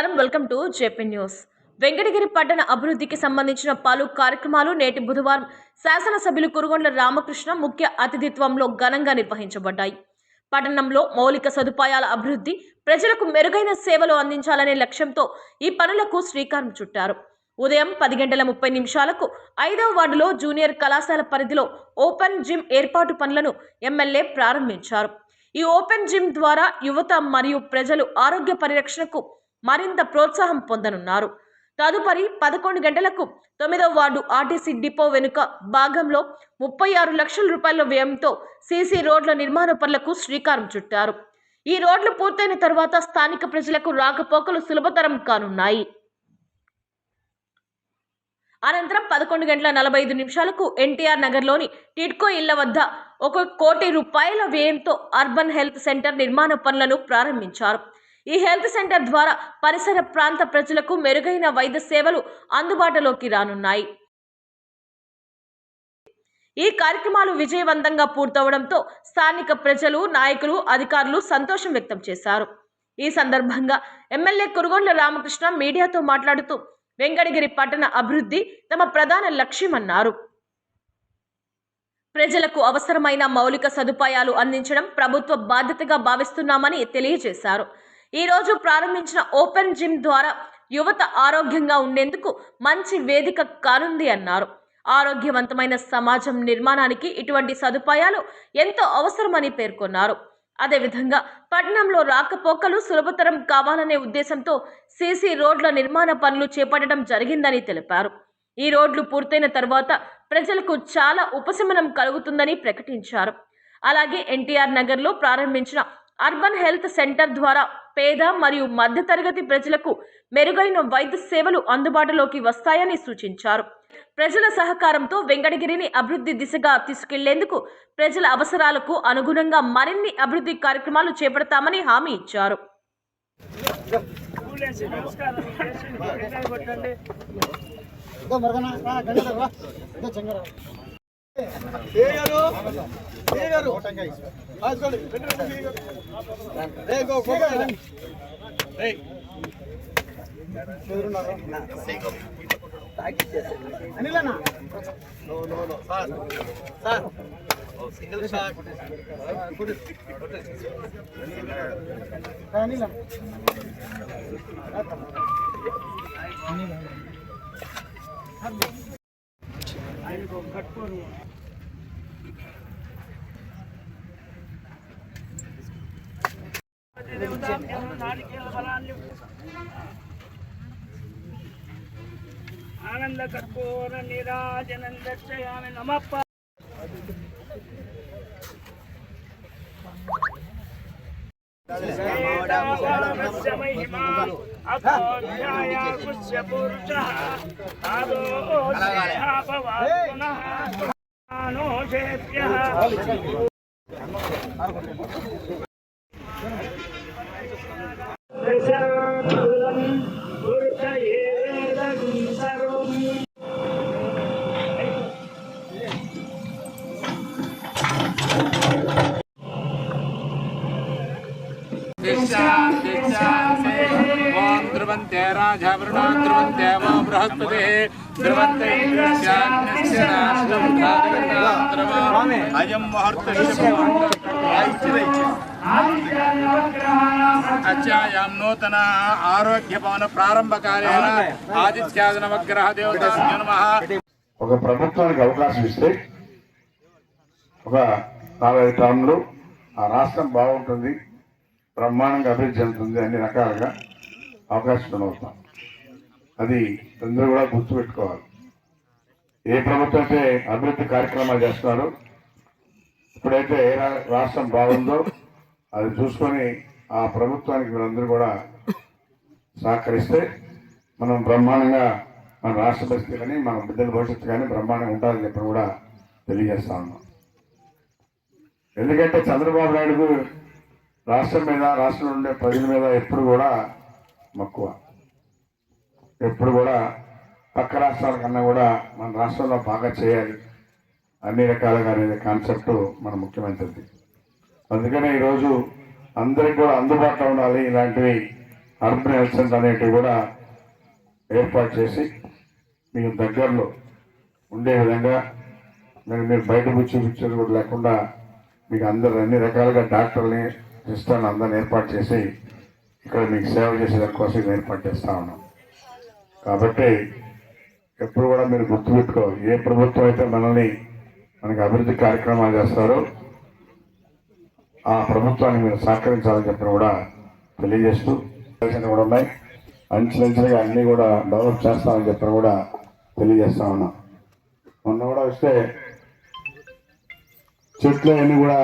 నమస్కారం welcome to JP news. Venkatagiri పట్టణ అభివృద్ధికి సంబంధించిన పలు కార్యక్రమాలు నేటి బుధవారం శాసనసభ్యులు కురుగొండ్ల రామకృష్ణ ముఖ్య అతిథిత్వంలో ఘనంగా నిర్వహించబడ్డాయి. పట్టణంలో మౌలిక సదుపాయాల అభివృద్ధి, ప్రజలకు మెరుగైన సేవలు అందించాలనే లక్ష్యంతో ఈ పనులకు శ్రీకారం చుట్టారు. ఉదయం 10:30 5వ వార్డులో జూనియర్ కళాశాల పరిధిలో ఓపెన్ జిమ్ ఏర్పాటు పనులను ఎమ్మెల్యే ప్రారంభించారు. ఈ ఓపెన్ జిమ్ ద్వారా యువత మరియు ప్రజలు ఆరోగ్య పరిరక్షణకు మరింత ప్రోత్సాహం పొందనున్నారు. తదుపరి 11 గంటలకు 9వ వార్డు ఆర్టీసీ డిపో వెనుక భాగంలో 36 లక్షల రూపాయల వ్యయంతో సీసీ రోడ్ల నిర్మాణ పనులకు శ్రీకారం చుట్టారు. ఈ రోడ్లు పూర్తయిన తర్వాత స్థానిక ప్రజలకు రాకపోకలు సులభతరం కానున్నాయి. అనంతరం 11:45 ఎన్టీఆర్ నగర్లోని టిడ్కో ఇళ్ల వద్ద 1 కోటి రూపాయల వ్యయంతో అర్బన్ హెల్త్ సెంటర్ నిర్మాణ పనులను ప్రారంభించారు. ఈ హెల్త్ సెంటర్ ద్వారా పరిసర ప్రాంత ప్రజలకు మెరుగైన వైద్య సేవలు అందుబాటులోకి రానున్నాయి. ఈ కార్యక్రమాలు విజయవంతంగా పూర్తవడంతో స్థానిక ప్రజలు, నాయకులు, అధికారులు సంతోషం వ్యక్తం చేశారు. ఈ సందర్భంగా ఎమ్మెల్యే కురుగొండ్ల రామకృష్ణ మీడియాతో మాట్లాడుతూ వెంకటగిరి పట్టణ అభివృద్ధి తమ ప్రధాన లక్ష్యమన్నారు. ప్రజలకు అవసరమైన మౌలిక సదుపాయాలు అందించడం ప్రభుత్వ బాధ్యతగా భావిస్తున్నామని తెలియజేశారు. ఈ రోజు ప్రారంభించిన ఓపెన్ జిమ్ ద్వారా యువత ఆరోగ్యంగా ఉండేందుకు మంచి వేదిక కానుంది అన్నారు. ఆరోగ్యవంతమైన సమాజం నిర్మాణానికి ఇటువంటి సదుపాయాలు ఎంతో అవసరమని పేర్కొన్నారు. అదేవిధంగా పట్టణంలో రాకపోకలు సులభతరం కావాలనే ఉద్దేశంతో సీసీ రోడ్ల నిర్మాణ పనులు చేపట్టడం జరిగిందని తెలిపారు. ఈ రోడ్లు పూర్తయిన తర్వాత ప్రజలకు చాలా ఉపశమనం కలుగుతుందని ప్రకటించారు. అలాగే ఎన్టీఆర్ నగర్లో ప్రారంభించిన అర్బన్ హెల్త్ సెంటర్ ద్వారా పేద మరియు మధ్యతరగతి ప్రజలకు మెరుగైన వైద్య సేవలు అందుబాటులోకి వస్తాయని సూచించారు. ప్రజల సహకారంతో వెంకటగిరిని అభివృద్ధి దిశగా తీసుకెళ్లేందుకు ప్రజల అవసరాలకు అనుగుణంగా మరిన్ని అభివృద్ధి కార్యక్రమాలు చేపడతామని హామీ ఇచ్చారు. సింగిల్ షాట్ ఆనంద కర్పూర నీరాజనం దర్శయామి నమః. ध्रुवन्ते राजावरुणा ध्रुवन्ते वो बृहस्पतिः ध्रुवन्ते अयं मुहूर्तश्चायां नूतन आरोग्य भवन प्रारंभकालेन आदित्याद नवग्रह देवताभ्यो नमः. ఒక ప్రభుత్వానికి అవకాశం ఇస్తే ఒక 4-5 టర్మ్లు ఆ రాష్ట్రం బాగుంటుంది, బ్రహ్మాండంగా అభివృద్ధి చెందుతుంది, అన్ని రకాలుగా అవకాశం అవుతాం. అది అందరూ కూడా గుర్తుపెట్టుకోవాలి. ఏ ప్రభుత్వం అయితే అభివృద్ధి కార్యక్రమాలు చేస్తున్నారో, ఇప్పుడైతే ఏ రాష్ట్రం బాగుందో అది చూసుకొని ఆ ప్రభుత్వానికి మీరందరూ కూడా సహకరిస్తే మనం బ్రహ్మాండంగా మన రాష్ట్ర పరిస్థితి కానీ మన బిడ్డల భవిష్యత్తు కానీ బ్రహ్మాండంగా ఉండాలని చెప్పి కూడా తెలియజేస్తా ఉన్నాం. ఎందుకంటే చంద్రబాబు నాయుడు రాష్ట్రం మీద, రాష్ట్రంలో ఉండే ప్రజల మీద ఎప్పుడు కూడా మక్కువ, ఎప్పుడు కూడా పక్క రాష్ట్రాల కన్నా కూడా మన రాష్ట్రంలో బాగా చేయాలి అన్ని రకాలుగా అనేది కాన్సెప్ట్ మన ముఖ్యమంత్రిది. అందుకనే ఈరోజు అందరికి కూడా అందుబాటులో ఉండాలి, ఇలాంటివి అర్బన్ హెల్త్ సెంటర్ అనేటివి కూడా ఏర్పాటు చేసి మీకు దగ్గరలో ఉండే విధంగా మీరు బయటకు చూపించేది కూడా లేకుండా మీకు అందరు అన్ని రకాలుగా డాక్టర్ని సిస్టర్ని అందరిని ఏర్పాటు చేసి ఇక్కడ మీకు సేవ చేసేదాని కోసం ఇది ఏర్పాటు చేస్తూ ఉన్నాం. కాబట్టి ఎప్పుడు కూడా మీరు గుర్తుపెట్టుకోవాలి, ఏ ప్రభుత్వం అయితే మనకి అభివృద్ధి కార్యక్రమాలు చేస్తారో ఆ ప్రభుత్వాన్ని మీరు సహకరించాలని చెప్పిన కూడా తెలియజేస్తూ కూడా ఉన్నాయి. అంచెలంచెలుగా అన్నీ కూడా డెవలప్ చేస్తామని చెప్పిన కూడా తెలియజేస్తా ఉన్నాం. మొన్న కూడా వస్తే చెట్లు అన్నీ కూడా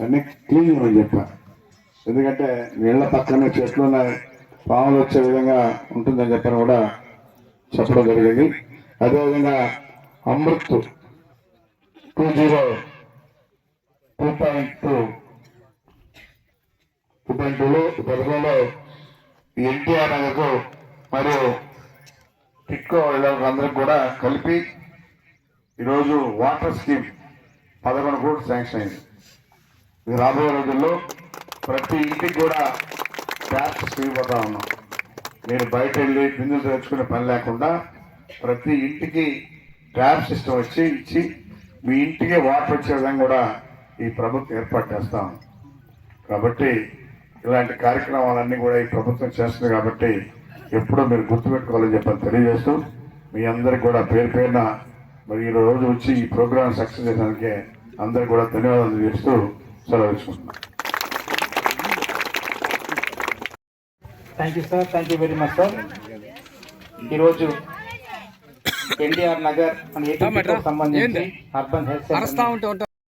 అన్ని క్లీన్ చేయమని చెప్పాను. ఎందుకంటే నీళ్ల పక్కనే చెట్లు ఉన్నాయి, పాములు వచ్చే విధంగా ఉంటుందని చెప్పిన కూడా చెప్పడం జరిగింది. అదేవిధంగా అమృత్ 2.2లో పథకంలో ఎన్టీఆర్ నగర్కు మరియు టిక్కో అందరికి కూడా కలిపి ఈరోజు వాటర్ స్కీమ్ 11 కోట్లు శాంక్షన్ అయింది. ఇది రాబోయే రోజుల్లో ప్రతి ఇంటికి కూడా ట్యాప్స్ ఇవ్వబోతా ఉన్నాం. మీరు బయట వెళ్ళి బిందులు తెచ్చుకునే పని లేకుండా ప్రతి ఇంటికి ట్యాప్ సిస్టమ్ ఇచ్చి మీ ఇంటికి వాటర్ వచ్చే విధంగా కూడా ఈ ప్రభుత్వం ఏర్పాటు చేస్తాం. కాబట్టి ఇలాంటి కార్యక్రమాలన్నీ కూడా ఈ ప్రభుత్వం చేస్తుంది. కాబట్టి ఎప్పుడూ మీరు గుర్తుపెట్టుకోవాలని చెప్పని తెలియజేస్తూ మీ అందరికి కూడా పేరు పేరున మరి ఈ రోజు వచ్చి ఈ ప్రోగ్రామ్ సక్సెస్ చేయడానికి అందరికి కూడా ధన్యవాదాలు తెలియజేస్తూ సెలవు తీసుకుంటున్నాను. Thank you sir, thank you very much sir. ఈరోజు ఎన్టీఆర్ నగర్ మన ఏపీకి సంబంధించి అర్బన్ హెల్త్ సెంటర్